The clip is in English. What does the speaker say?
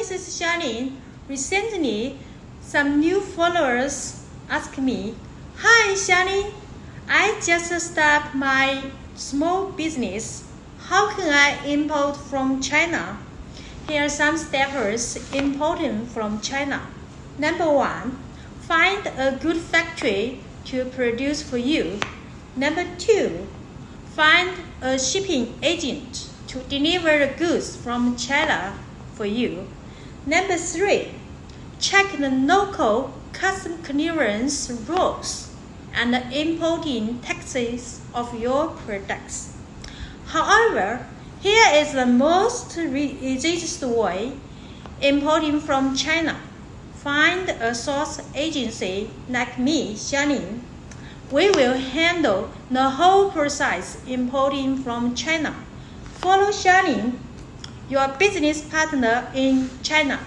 this is Sharline. Recently, some new followers asked me, "Hi Sharline, I just started my small business. How can I import from China?" Here are some steps importing from China. Number 1, find a good factory to produce for you. Number 2, find a shipping agent to deliver the goods from China for you. Number 3, check the local custom clearance rules and the importing taxes of your products. However, here is the most easiest way: importing from China. Find a source agency like me, Sharline. We will handle the whole process importing from China. Follow Sharline, your business partner in China.